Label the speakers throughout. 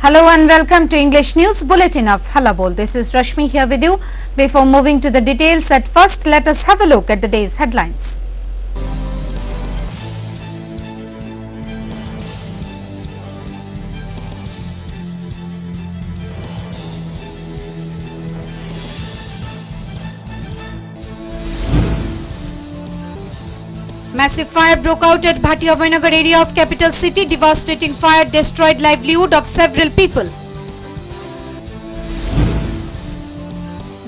Speaker 1: Hello and welcome to English News Bulletin of Hallabol. This is Rashmi here with you. Before moving to the details, at first let us have a look at the day's headlines. Massive fire broke out at Bhattiabaynagar area of capital city. Devastating fire destroyed livelihood of several people.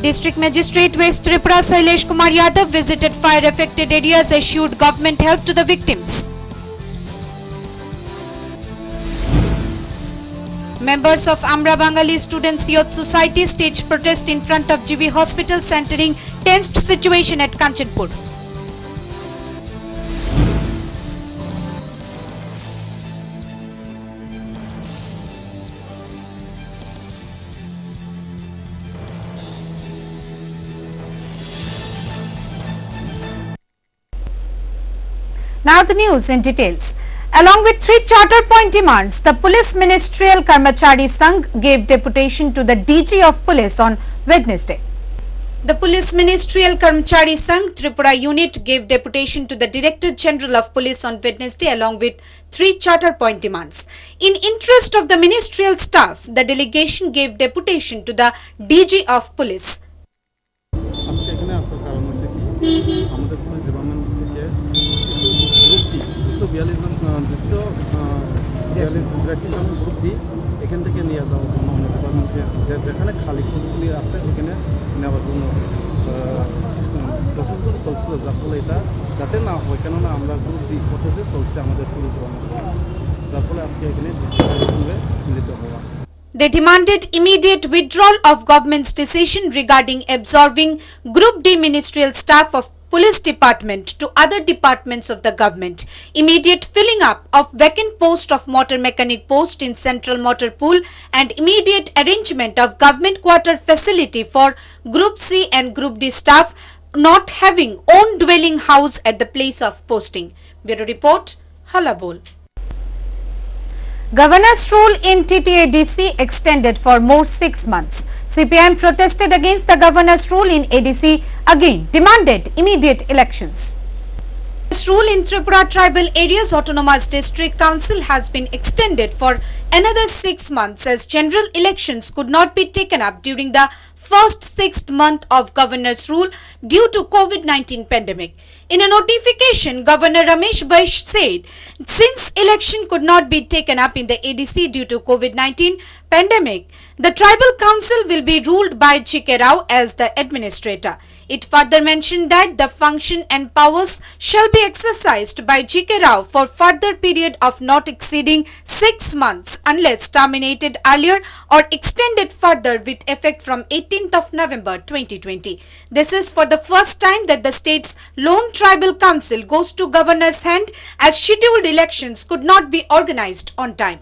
Speaker 1: District Magistrate West Tripura Sailesh Kumar Yadav visited fire affected areas, issued government help to the victims. Members of Amra Bangali Students Youth Society staged protest in front of GB Hospital, centering tensed situation at Kanchanpur. Now the news in details. Along with 3 charter point demands, the Police Ministerial Karmachari Sangh gave deputation to the DG of Police on Wednesday. The Police Ministerial Karmachari Sangh Tripura unit gave deputation to the Director General of Police on Wednesday along with 3 charter point demands. In interest of the ministerial staff, the delegation gave deputation to the DG of Police.
Speaker 2: এখান থেকে নিয়ে যাওয়ার জন্য অনেক ডিপার্টমেন্টে যেখানে খালি পদগুলি আছে ওখানে নেওয়ার জন্য প্রসেসগুলো চলছিল, যার ফলে এটা যাতে না হয়, কেননা আমরা গ্রুপ ডি শর্টেজে চলছে আমাদের পুলিশ ডিপার্টমেন্ট, যার ফলে আজকে এখানে সঙ্গে মিলিত হওয়া।
Speaker 1: They demanded immediate withdrawal of government's decision regarding absorbing Group D ministerial staff of Police Department to other departments of the government, immediate filling up of vacant post of motor mechanic post in Central Motor Pool, and immediate arrangement of government quarter facility for Group C and Group D staff not having own dwelling house at the place of posting. Bureau Report, Hallabol. Governor's rule in TTADC extended for more 6 months. CPIM protested against the governor's rule in ADC, again demanded immediate elections. This rule in Tripura Tribal Areas Autonomous District Council has been extended for another 6 months as general elections could not be taken up during the first 6th month of governor's rule due to COVID-19 pandemic. In a notification, Governor Ramesh Baish said, since election could not be taken up in the ADC due to COVID-19 pandemic, the tribal council will be ruled by G.K. Rao as the administrator. It further mentioned that the function and powers shall be exercised by G.K. Rao for further period of not exceeding 6 months unless terminated earlier or extended further with effect from 18th of November 2020. This is for the first time that the state's lone tribal council goes to governor's hand as scheduled elections could not be organized on time.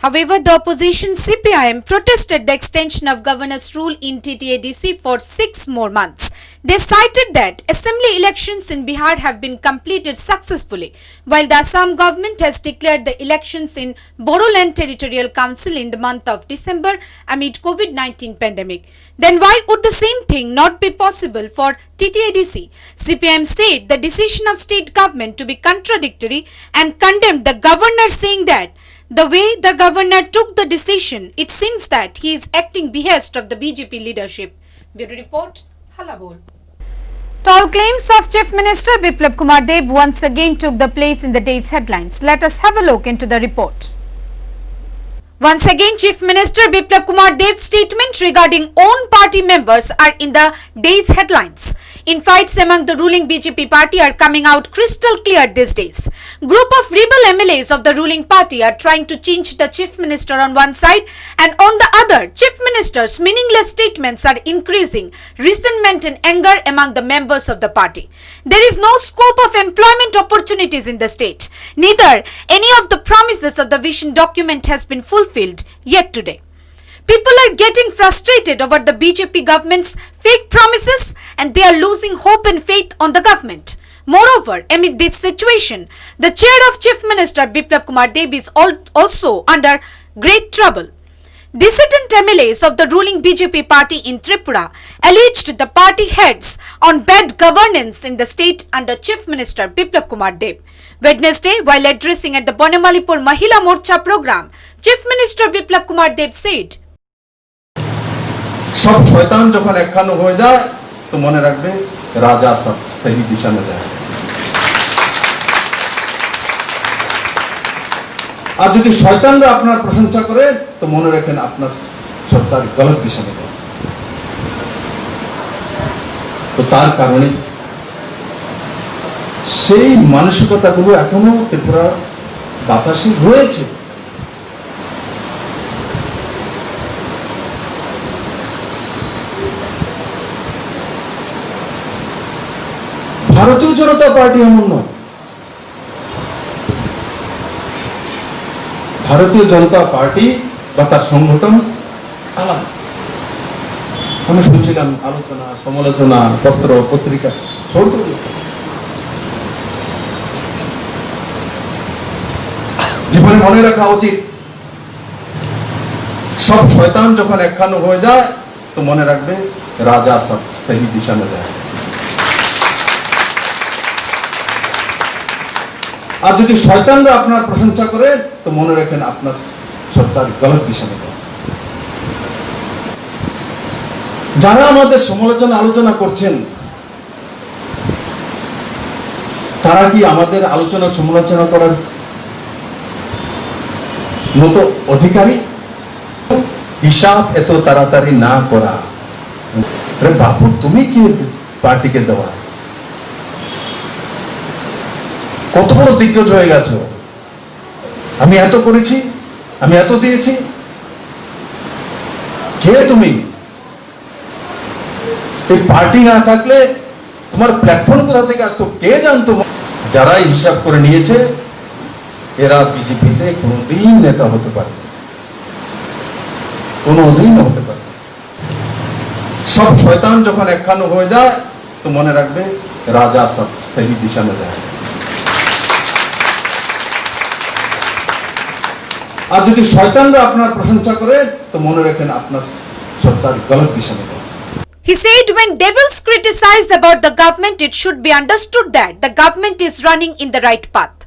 Speaker 1: However, the opposition CPIM protested the extension of governor's rule in TTADC for 6 more months. They cited that assembly elections in Bihar have been completed successfully, while the Assam government has declared the elections in Bodoland Territorial Council in the month of December amid COVID-19 pandemic. Then why would the same thing not be possible for TTADC? CPIM said the decision of state government to be contradictory and condemned the governor, saying that the way the governor took the decision, it seems that he is acting behest of the BJP leadership. Bureau Report, Hallabol. Tall claims of Chief Minister Biplab Kumar Deb once again took the place in the day's headlines. Let us have a look into the report. Once again, Chief Minister Biplab Kumar Deb's statement regarding own party members are in the day's headlines. Infights among the ruling BJP party are coming out crystal clear these days. Group of rebel MLAs of the ruling party are trying to change the Chief Minister on one side, and on the other, Chief Minister's meaningless statements are increasing resentment and anger among the members of the party. There is no scope of employment opportunities in the state. Neither any of the promises of the vision document has been fulfilled yet today. People are getting frustrated over the BJP government's fake promises and they are losing hope and faith on the government. Moreover, amid this situation, the chair of Chief Minister Biplab Kumar Deb is also under great trouble. Dissident MLAs of the ruling BJP party in Tripura alleged the party heads on bad governance in the state under Chief Minister Biplab Kumar Deb. Wednesday, while addressing at the Bonamalipur Mahila Morcha program, Chief Minister Biplab Kumar Deb said,
Speaker 3: सब शैतान যখন একখানো হয়ে যায় তো মনে রাখবে রাজা সব সহি দিশা में যায় আর যদি শয়তানরা আপনার প্রশংসা করে তো মনে রাখেন আপনার সরকার গলত দিশা में যায় তো তার কারণে সেই মানসিকতাগুলো এখনো ত্রিপুরা বাতাসে রয়েছে ভারতীয় জনতা পার্টি এমন নয় ভারতীয় জনতা পার্টি বা তার সংগঠন আলাদা আমি শুনছিলাম আলোচনা সমালোচনা পত্র পত্রিকা ছোট হয়েছে জীবনে মনে রাখা উচিত সব শয়তান যখন একখানো হয়ে যায় তো মনে রাখবে রাজা সব সহি দিশা में যায় আর যদি শয়তানরা আপনার প্রশংসা করে তো মনে রাখেন আপনার সরকার গলত দিশা में যায় যারা আমাদের সমালোচনা আলোচনা করছেন তারা কি আমাদের আলোচনা সমালোচনা করার মতো অধিকারী হিসাব এত তাড়াতাড়ি না করা আরে বাপু তুমি কি পার্টিকে দেওয়া কত বড় দিগ্গজ হয়ে গেছো আমি এত করেছি আমি এত দিয়েছি কে তুমি এই পার্টি না থাকলে তোমার প্ল্যাটফর্ম কোথা থেকে আসতো কে জানতো যারা হিসাব করে নিয়েছে এরা বিজেপিতে কোনোদিন নেতা হতে পারে কোনোদিন হতে পারে সব শয়তান যখন একখানো হয়ে যায় তো মনে রাখবে রাজা সব সহি দিশা में যায় আর যদি শয়তানরা আপনার প্রশংসা করে তো মনে রাখেন আপনার সরকার গলত দিশা में যায়
Speaker 1: He said when devils criticize about the government, it should be understood that the government is running in the right path.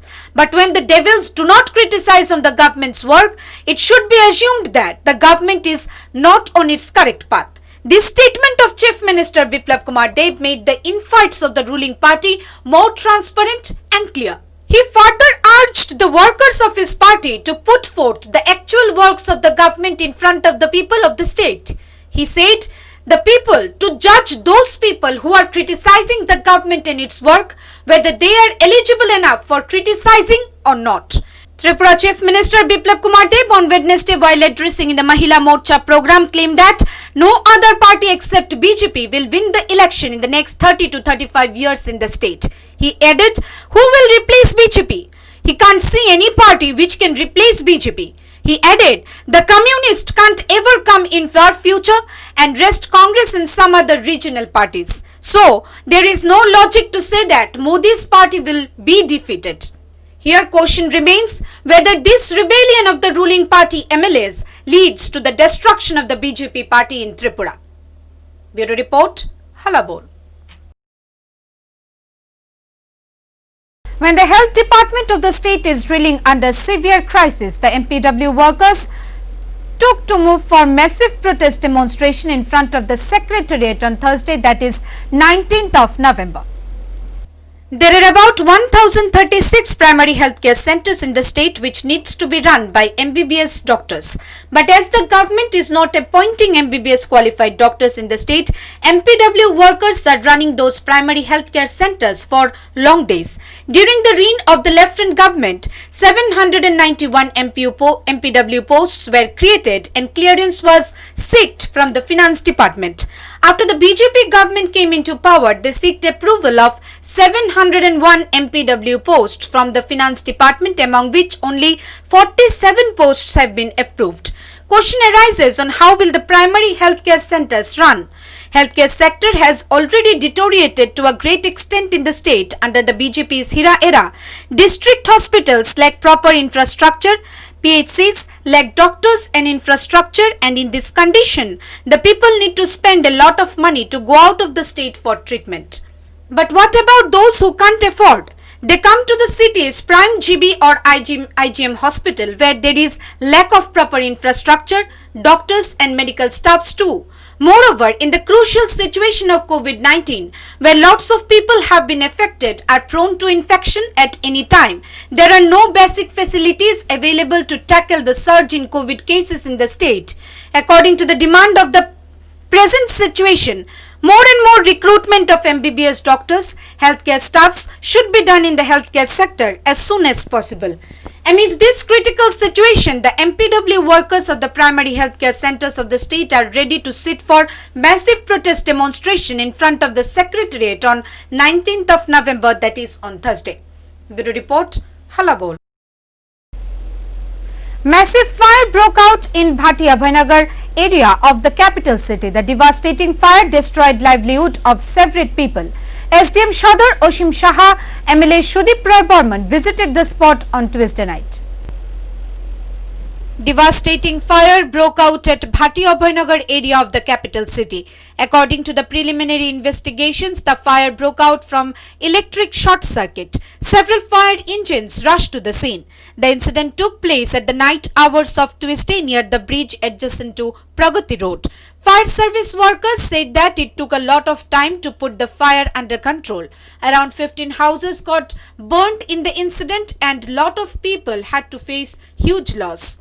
Speaker 1: But when the devils do not criticize on the government's work, it should be assumed that the government is not on its correct path. This statement of Chief Minister Biplab Kumar Deb made the infights of the ruling party more transparent and clear. He further urged the workers of his party to put forth the actual works of the government in front of the people of the state. He said, the people to judge those people who are criticizing the government and its work, whether they are eligible enough for criticizing or not. Tripura Chief Minister Biplab Kumar Deb on Wednesday while addressing in the Mahila Morcha program claimed that no other party except BJP will win the election in the next 30 to 35 years in the state. He added, who will replace BJP? He can't see any party which can replace BJP. He added, the communists can't ever come in our future and rest Congress and some other regional parties. So, there is no logic to say that Modi's party will be defeated. Here question remains whether this rebellion of the ruling party MLAs leads to the destruction of the BJP party in Tripura. Bureau Report, Hallabol. When the health department of the state is reeling under severe crisis, the MPW workers took to move for massive protest demonstration in front of the secretariat on Thursday, that is 19th of November. There are about 1036 primary healthcare centers in the state which needs to be run by MBBS doctors. But as the government is not appointing MBBS qualified doctors in the state, MPW workers are running those primary healthcare centers for long days. During the reign of the Lieutenant government, 791 MPW posts were created and clearance was sought from the finance department. After the BJP government came into power, they sought approval of 701 MPW posts from the finance department, among which only 47 posts have been approved. Question arises on how will the primary healthcare centers run. Healthcare sector has already deteriorated to a great extent in the state under the BJP's Hira era. District hospitals lack proper infrastructure. PHCs lack doctors and infrastructure, and in this condition, the people need to spend a lot of money to go out of the state for treatment. But what about those who can't afford? They come to the city's prime GB or IGM hospital, where there is lack of proper infrastructure, doctors and medical staffs too. Moreover, in the crucial situation of COVID-19, where lots of people have been affected, are prone to infection at any time, there are no basic facilities available to tackle the surge in COVID cases in the state. According to the demand of the present situation, more and more recruitment of MBBS doctors, healthcare staffs should be done in the healthcare sector as soon as possible. Amidst this critical situation, the MPW workers of the primary healthcare centers of the state are ready to sit for massive protest demonstration in front of the Secretariat on 19th of November, that is on Thursday. Bureau Report, Hallabol. Massive fire broke out in Bhatia area of the capital city. The devastating fire destroyed livelihood of several people. SDM Shodar Oshim Shaha, MLA Shudip Roy Burman visited the spot on Tuesday night. Devastating fire broke out at Bhatia area of the capital city. According to the preliminary investigations, the fire broke out from electric short circuit. Several fire engines rushed to the scene. The incident took place at the night hours of Tuesday near the bridge adjacent to Pragati Road. Fire service workers said that it took a lot of time to put the fire under control. Around 15 houses got burnt in the incident and lot of people had to face huge loss.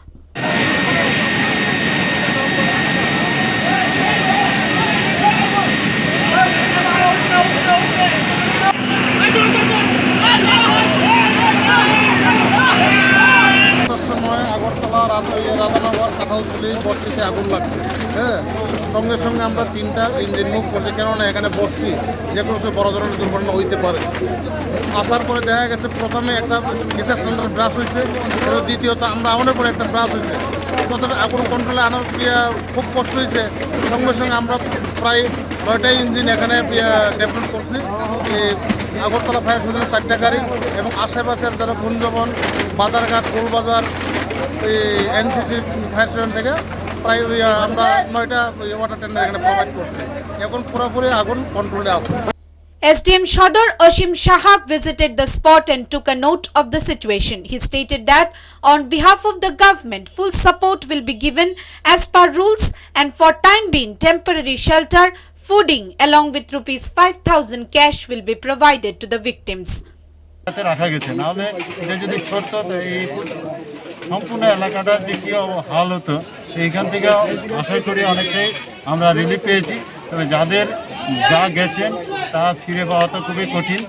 Speaker 2: Radhanagar Kanthaltali বস্তিতে আগুন লাগছে। হ্যাঁ, সঙ্গে সঙ্গে আমরা 3টা engine move করছি, কেননা এখানে বস্তি যে কোনো বড় ধরনের দুর্ঘটনা হইতে পারে। আসার পরে দেখা গেছে প্রথমে একটা গ্যাসের সিলিন্ডার ব্লাস্ট হয়েছে, দ্বিতীয়ত আমরা আগুনের পরে একটা ব্লাস্ট হয়েছে। প্রথমে আগুন কন্ট্রোলে আনার খুব কষ্ট হয়েছে। সঙ্গে সঙ্গে আমরা প্রায় 9টা ইঞ্জিন এখানে ডেভেলপ করছি। আগরতলা ফায়ার স্টেশনের 4টা গাড়ি এবং আশেপাশের যারা কুঞ্জবন, বাজারঘাট, গোলবাজার, এনসিসি ফায়ার স্টেশন থেকে প্রায় আমরা 9টা ওয়াটার ট্যাঙ্ক এখানে প্রোভাইড করছি। এখন পুরোপুরি আগুন কন্ট্রোলে আছে।
Speaker 1: SDM Shodar Oshim Shaha visited the spot and took a note of the situation. He stated that on behalf of the government, full support will be given as per rules, and for time being, temporary shelter, fooding along with rupees 5,000 cash will be provided to the victims.
Speaker 4: রাখা গেছে, নাহলে এটা যদি ছোট এই সম্পূর্ণ এলাকাটার যে কি হাল হতো, এইখান থেকে আশা করি অনেকটাই আমরা রিলিফ পেয়েছি। তবে যাদের যা গেছেন তা ফিরে পাওয়া তো খুবই কঠিন।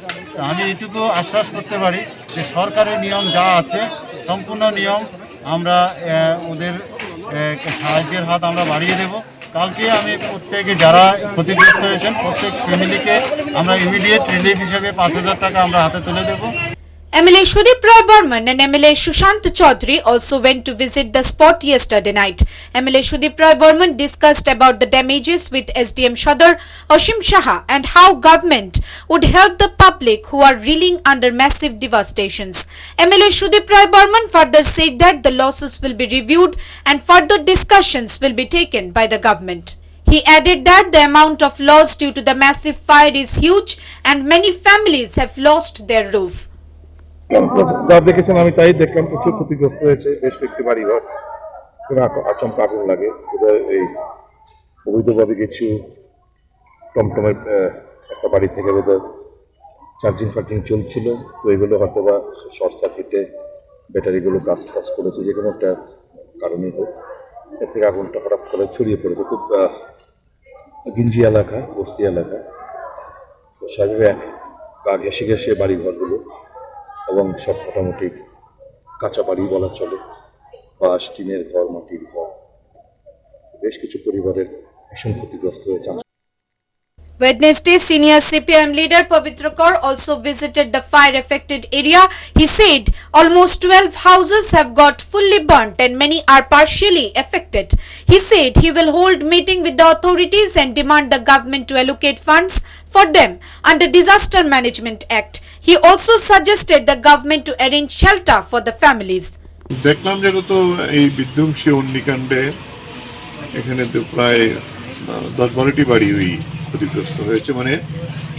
Speaker 4: আমি এইটুকু আশ্বাস করতে পারি যে সরকারের নিয়ম যা আছে সম্পূর্ণ নিয়ম আমরা ওদের সাহায্যের হাত আমরা বাড়িয়ে দেব। কালকে আমি প্রত্যেকে যারা ক্ষতিগ্রস্ত হয়েছেন প্রত্যেক ফ্যামিলিকে আমরা ইমিডিয়েট রিলিফ হিসেবে 5,000 টাকা আমরা হাতে তুলে দেবো।
Speaker 1: MLA Shudip Roy Burman and MLA Sushant Chaudhary also went to visit the spot yesterday night. MLA Shudip Roy Burman discussed about the damages with SDM Shodar Oshim Shaha and how government would help the public who are reeling under massive devastations. MLA Shudip Roy Burman further said that the losses will be reviewed and further discussions will be taken by the government. He added that the amount of loss due to the massive fire is huge and many families have lost their roof.
Speaker 5: যা দেখেছেন আমি তাই দেখলাম, প্রচুর ক্ষতিগ্রস্ত হয়েছে বেশ কয়েকটি বাড়িঘর। আচমকা আগুন লাগে, এই অবৈধভাবে কিছু টমটমের একটা বাড়ি থেকে বোধহয় চার্জিং চলছিল, তো এগুলো হয়তো বা শর্ট সার্কিটে ব্যাটারিগুলো কাজ করেছে, যে কোনো একটা কারণেই হোক, এর থেকে আগুনটা হঠাৎ করে ছড়িয়ে পড়েছে। খুব গিঞ্জি এলাকা, বস্তি এলাকা, তো স্বাভাবিক গা ঘেঁষে ঘেঁষে বাড়িঘরগুলো এবং সব মোটামুটি কাঁচা বাড়ি বলা চলে, বাঁশ, টিনের ঘর, মাটির ঘর, বেশ কিছু পরিবারের ভীষণ ক্ষতিগ্রস্ত হয়েছে।
Speaker 1: Wednesday, senior CPM leader Pavitra Kaur also visited the fire-affected area. He said almost 12 houses have got fully burnt and many are partially affected. He said he will hold meeting with the authorities and demand the government to allocate funds for them under Disaster Management Act. He also suggested the government to arrange shelter for the families.
Speaker 6: দেখলাম যেহেতু এই বিধ্বংসী অগ্নিকাণ্ডে এখানে তো প্রায় 10-12টি বাড়ি ওই ক্ষতিগ্রস্ত হয়েছে, মানে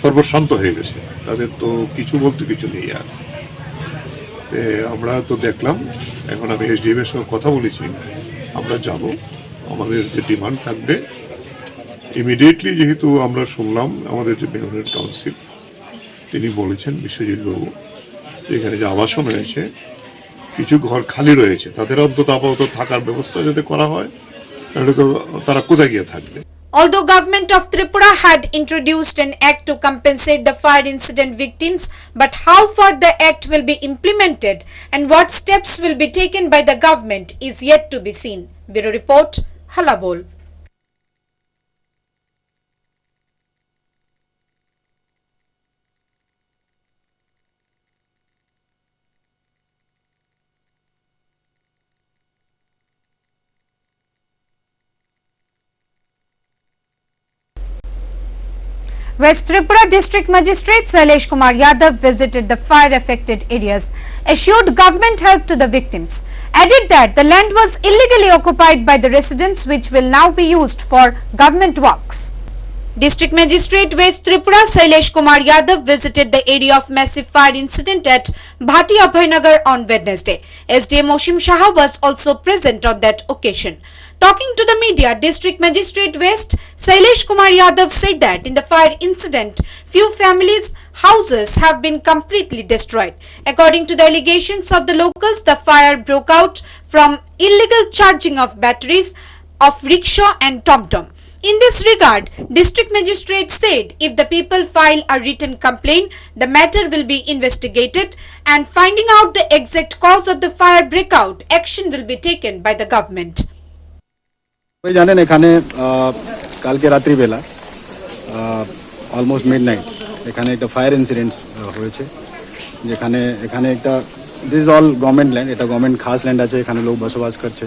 Speaker 6: সর্বশান্ত হয়ে গেছে, তাদের তো কিছু বলতে কিছু নেই। আর আমরা তো দেখলাম, এখন আমি এসডিএম এর সঙ্গে কথা বলেছি, আমরা যাব, আমাদের যে ডিমান্ড থাকবে ইমিডিয়েটলি, যেহেতু আমরা শুনলাম আমাদের যে মেয়রের কাউন্সিল তিনি বলেছেন বিশ্বজিৎ বাবু, এখানে যে আবাসন রয়েছে কিছু ঘর খালি রয়েছে, তাদের অন্তত আপাতত থাকার ব্যবস্থা যাতে করা হয়, তাহলে তো তারা কোথায় গিয়ে থাকবে।
Speaker 1: Although government of Tripura had introduced an act to compensate the fire incident victims, but how far the act will be implemented and what steps will be taken by the government is yet to be seen. Bureau Report, Hallabol. West Tripura District Magistrate Sailesh Kumar Yadav visited the fire-affected areas, assured government help to the victims, added that the land was illegally occupied by the residents which will now be used for government works. District Magistrate West Tripura Sailesh Kumar Yadav visited the area of massive fire incident at Bhati Abhaynagar on Wednesday. SDM Oshim Shah was also present on that occasion. Talking to the media, District Magistrate West Sailesh Kumar Yadav said that in the fire incident, few families' houses have been completely destroyed. According to the allegations of the locals, the fire broke out from illegal charging of batteries of rickshaw and tom-tom. In this regard, District Magistrate said if the people file a written complaint, the matter will be investigated and finding out the exact cause of the fire breakout, action will be taken by the government.
Speaker 7: জানেন এখানে কালকে রাত্রিবেলা almost midnight এখানে একটা fire incident হয়েছে, যেখানে এখানে একটা দিস অল গভর্নমেন্ট ল্যান্ড, এটা গভর্নমেন্ট খাস ল্যান্ড আছে, এখানে লোক বসবাস করছে।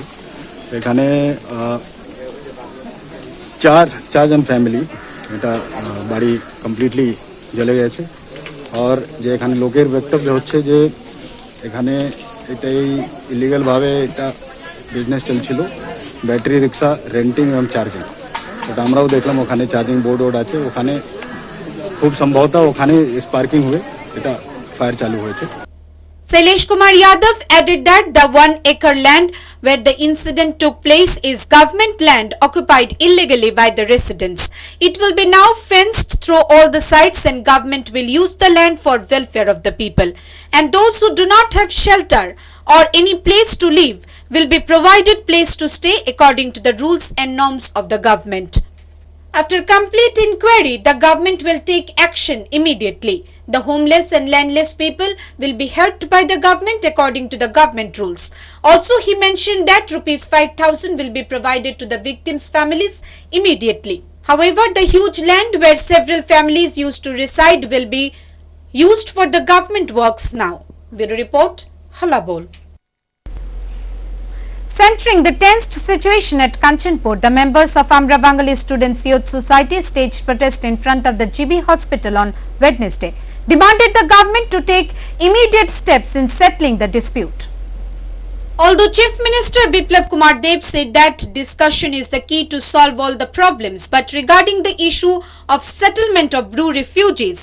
Speaker 7: এখানে চারজন ফ্যামিলি এটা বাড়ি কমপ্লিটলি জ্বলে গেছে। আর যে এখানে লোকের বক্তব্য হচ্ছে যে এখানে এটাই ইলিগালভাবে এটা বিজনেস চলছিল, ব্যাটারি রিক্সা রেন্টিং এবং চার্জিং। ওটা আমরাও দেখলাম, ওখানে চার্জিং বোর্ড আছে, ওখানে খুব সম্ভবত ওখানে স্পার্কিং হয়ে এটা ফায়ার চালু হয়েছে।
Speaker 1: Sailesh Kumar Yadav added that the 1 acre land where the incident took place is government land occupied illegally by the residents. It will be now fenced through all the sites and government will use the land for welfare of the people. And those who do not have shelter or any place to live will be provided place to stay according to the rules and norms of the government. After complete inquiry, the government will take action immediately. The homeless and landless people will be helped by the government according to the government rules. Also, he mentioned that rupees 5,000 will be provided to the victims' families immediately. However, the huge land where several families used to reside will be used for the government works now. Bureau Report, Hallabol. Centering the tensed situation at Kanchanpur, the members of Amra Bengali Students Youth Society staged protest in front of the GB Hospital on Wednesday, demanded the government to take immediate steps in settling the dispute. Although Chief Minister Biplab Kumar Deb said that discussion is the key to solve all the problems, but regarding the issue of settlement of Bru refugees,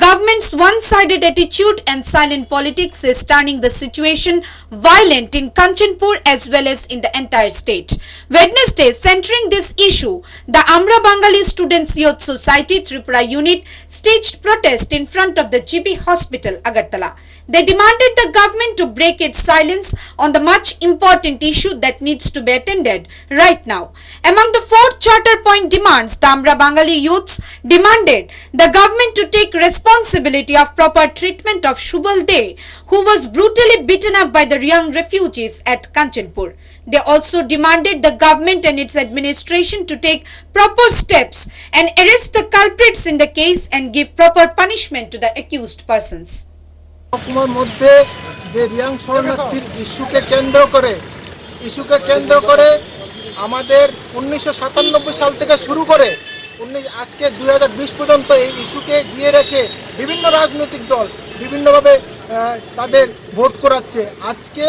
Speaker 1: government's one-sided attitude and silent politics is turning the situation violent in Kanchanpur as well as in the entire state. Wednesday, centering this issue, the Amra Bengali Students Youth Society Tripura unit staged protest in front of the GB Hospital, Agartala. They demanded the government to break its silence on the much important issue that needs to be attended right now. Among the 4 charter point demands, the Amra Bengali youths demanded the government to take responsibility of proper treatment of Shubal De, who was brutally beaten up by the young refugees at Kanchanpur. They also demanded the government and its administration to take proper steps and arrest the culprits in the case and give proper punishment to the accused persons.
Speaker 8: মহকুমার মধ্যে যে রিয়াং শরণার্থীর ইস্যুকে কেন্দ্র করে আমাদের 1997 সাল থেকে শুরু করে আজকে 2020 পর্যন্ত এই ইস্যুকে জিয়ে রেখে বিভিন্ন রাজনৈতিক দল বিভিন্নভাবে তাদের ভোট করাচ্ছে। আজকে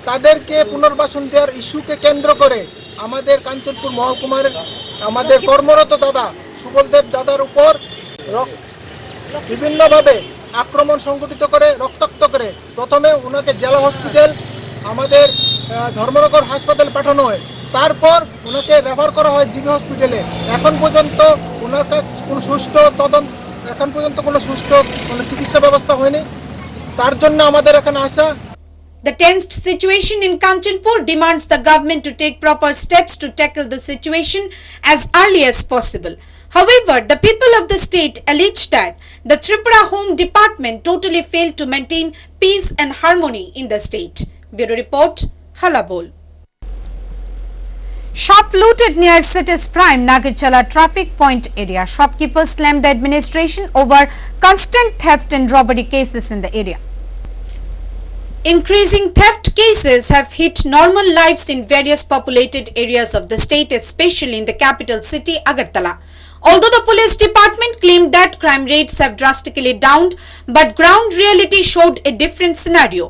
Speaker 8: তাদেরকে পুনর্বাসন দেওয়ার ইস্যুকে কেন্দ্র করে আমাদের কাঞ্চনপুর মহকুমার আমাদের কর্মরত দাদা সুবলদেব দাদার উপর বিভিন্নভাবে আক্রমণ সংগঠিত করে রক্তাক্ত করে প্রথমে ওনাকে জেলা হসপিটাল আমাদের ধর্মনগর হাসপাতাল পাঠানো হয়, তারপর ওনাকে রেফার করা হয় জিবি হসপিটালে। এখন পর্যন্ত ওনার কাছে কোনো সুষ্ঠু কোনো চিকিৎসা ব্যবস্থা হয়নি, তার জন্য আমাদের এখানে আসা।
Speaker 1: The tensed situation in Kanchanpur demands the government to take proper steps to tackle the situation as early as possible. However, the people of the state allege that the Tripura Home Department totally failed to maintain peace and harmony in the state. Bureau Report, Hallabol. Shop looted near city's prime Nagarchala traffic point area. Shopkeepers slammed the administration over constant theft and robbery cases in the area. Increasing theft cases have hit normal lives in various populated areas of the state, especially in the capital city, Agartala. Although the police department claimed that crime rates have drastically downed, but ground reality showed a different scenario.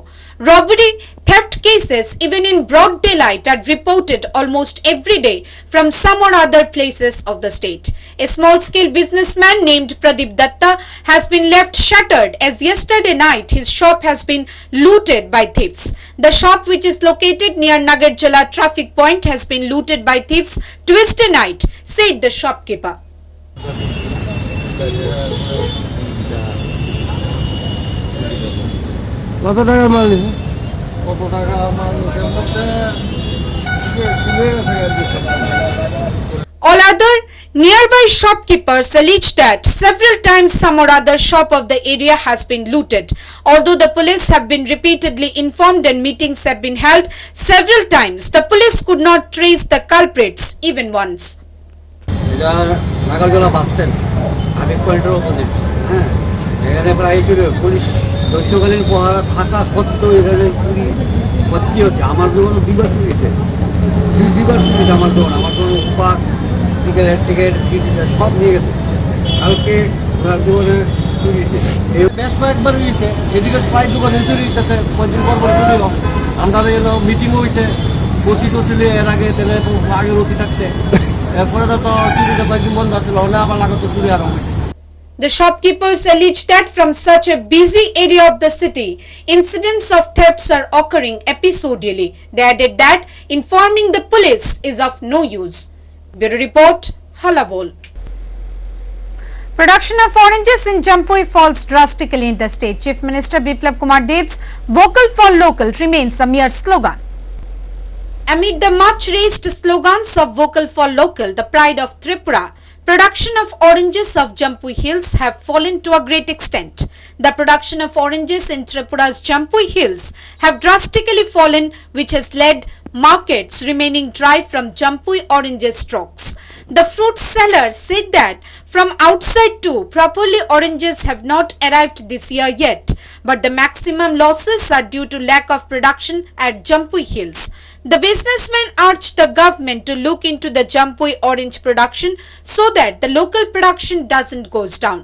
Speaker 1: Robbery, theft cases even in broad daylight are reported almost every day from some or other places of the state. A small-scale businessman named Pradeep Datta has been left shattered as yesterday night his shop has been looted by thieves. The shop, which is located near Nagarjala traffic point, has been looted by thieves Tuesday night, said the shopkeeper.
Speaker 9: কত টাকার মাল নিছে? কত টাকা মাল নিছে বলতে
Speaker 1: All other nearby shopkeepers allege that several times some or other shop of the area has been looted. Although the police have been repeatedly informed and meetings have been held several times, the police could not trace the culprits even once.
Speaker 9: এটা নাগারজলা bus stand আমি পয়েন্টের opposite. হ্যাঁ, এখানে প্রায় police দস্যুকালীন পহারা থাকা সত্ত্বেও এখানে চুরি হচ্ছে। আমার দোকানও দুইবার চুরিয়েছে, দুইবার চুরিয়েছে আমার দোকান। আমার দোকান উপহার সিগারেট টিকেট সব নিয়ে গেছে। কালকে ওনার দোকানে চুরিয়েছে, বেশ কয়েকবার হয়েছে। এদিকে প্রায় দোকানে চুরি হইতেছে, কয়েকদিন পর পর চুরি হোক। আমরা এলো মিটিংও হয়েছে, ওসি টসিলে এর আগে তাহলে আগের ওসি থাকতে, এরপরে তো চুরিটা কয়েকদিন বন্ধ ছিল, হলে আবার লাগাতো চুরি আরম্ভ হয়েছে।
Speaker 1: The shopkeepers allege that from such a busy area of the city, incidents of thefts are occurring episodically. They added that informing the police is of no use. Bureau Report, Hallabol. Production of oranges in Jampui falls drastically in the state. Chief Minister Biplab Kumar Dev's "Vocal for Local" remains a mere slogan. Amid the much-raised slogans of "Vocal for Local," the pride of Tripura, production of oranges of Jampui Hills have fallen to a great extent. The production of oranges in Tripura's Jampui Hills have drastically fallen, which has led markets remaining dry from Jampui oranges stocks. The fruit sellers said that from outside too, properly oranges have not arrived this year yet, but the maximum losses are due to lack of production at Jampui Hills. The businessmen urged the government to look into the Jampui orange production so that the local production doesn't goes down.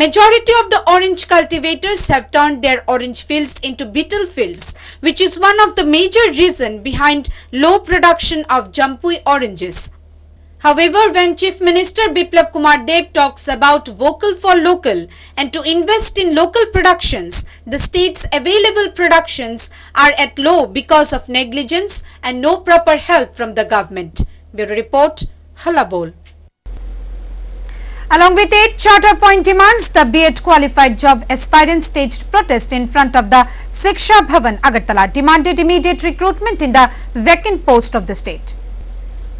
Speaker 1: Majority of the orange cultivators have turned their orange fields into beetle fields, which is one of the major reason behind low production of Jampui oranges. However, when Chief Minister Biplab Kumar Dev talks about vocal for local and to invest in local productions, the state's available productions are at low because of negligence and no proper help from the government. Bureau Report, Hallabol. Along with 8 charter point demands, the B.Ed qualified job aspirants staged protest in front of the Shiksha Bhavan, Agartala, demanded immediate recruitment in the vacant post of the state.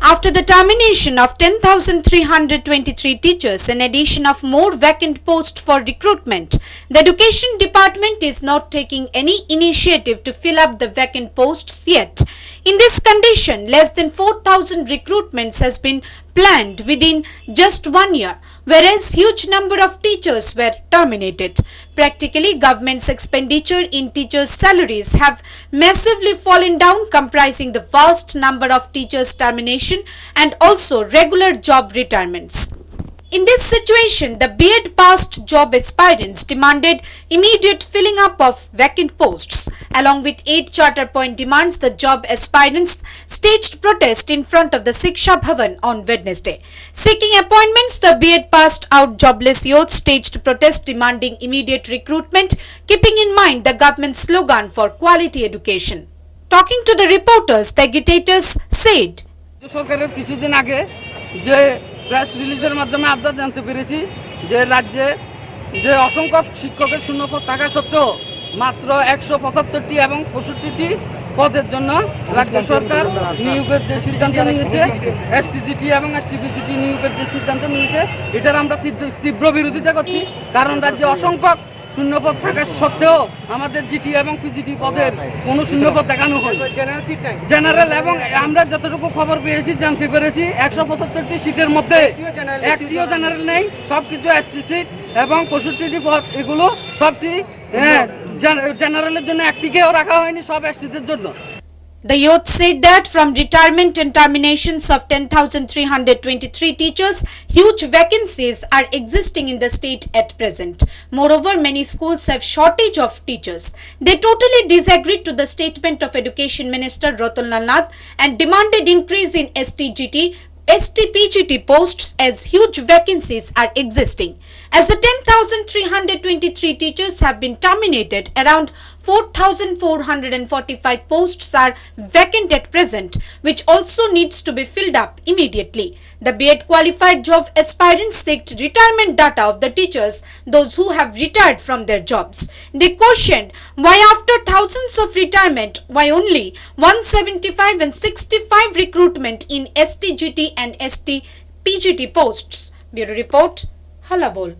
Speaker 1: After the termination of 10,323 teachers and addition of more vacant posts for recruitment, the Education Department is not taking any initiative to fill up the vacant posts yet. In this condition, less than 4,000 recruitments has been planned within just 1 year, whereas huge number of teachers were terminated. Practically, government's expenditure in teachers' salaries have massively fallen down, comprising the vast number of teachers' termination and also regular job retirements. In this situation, the B.Ed passed job aspirants demanded immediate filling up of vacant posts. Along with 8 charter point demands, the job aspirants staged protest in front of the Shiksha Bhavan on Wednesday. Seeking appointments, the B.Ed passed out jobless youth staged protest demanding immediate recruitment, keeping in mind the government's slogan for quality education. Talking to the reporters, the agitators said,
Speaker 10: সরকারের কিছুদিন আগে যে press রিলিজের মাধ্যমে আমরা জানতে পেরেছি যে রাজ্যে যে অসংখ্য শিক্ষকের শূন্যপদ থাকা সত্ত্বেও মাত্র 175টি এবং 65টি পদের জন্য রাজ্য সরকার নিয়োগের যে সিদ্ধান্ত নিয়েছে, এসটিজিটি এবং এসটিপিজিটি নিয়োগের যে সিদ্ধান্ত নিয়েছে, এটার আমরা তীব্র বিরোধিতা করছি। কারণ রাজ্যে অসংখ্য শূন্যপদ থাকা সত্ত্বেও আমাদের জিটি এবং পিজিটি পদের কোনো শূন্যপদ দেখানো হয় জেনারেল, এবং আমরা যতটুকু খবর পেয়েছি জানতে পেরেছি 175টি সিটের মধ্যে একটিও জেনারেল নেই, সবকিছু এসটি সিট এবং 65টি পদ এগুলো সবটি জেনারেলের জন্য একটিকেও রাখা হয়নি, সব এসটিদের জন্য।
Speaker 1: The youth said that from retirement and terminations of 10,323 teachers, huge vacancies are existing in the state at present. Moreover, many schools have shortage of teachers. They totally disagreed to the statement of Education Minister Ratan Lal Nath and demanded increase in STGT, STPGT posts as huge vacancies are existing. As the 10,323 teachers have been terminated, around 4,445 posts are vacant at present, which also needs to be filled up immediately. The B.Ed qualified job aspirants seeked retirement data of the teachers, those who have retired from their jobs. They questioned why after thousands of retirement, why only 175 and 65 recruitment in STGT and STPGT posts. Bureau Report, Hallabol.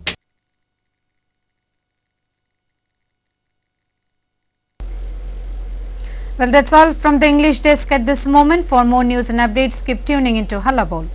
Speaker 1: Well, that's all from the English desk at this moment. For more news and updates, keep tuning into Hallabol.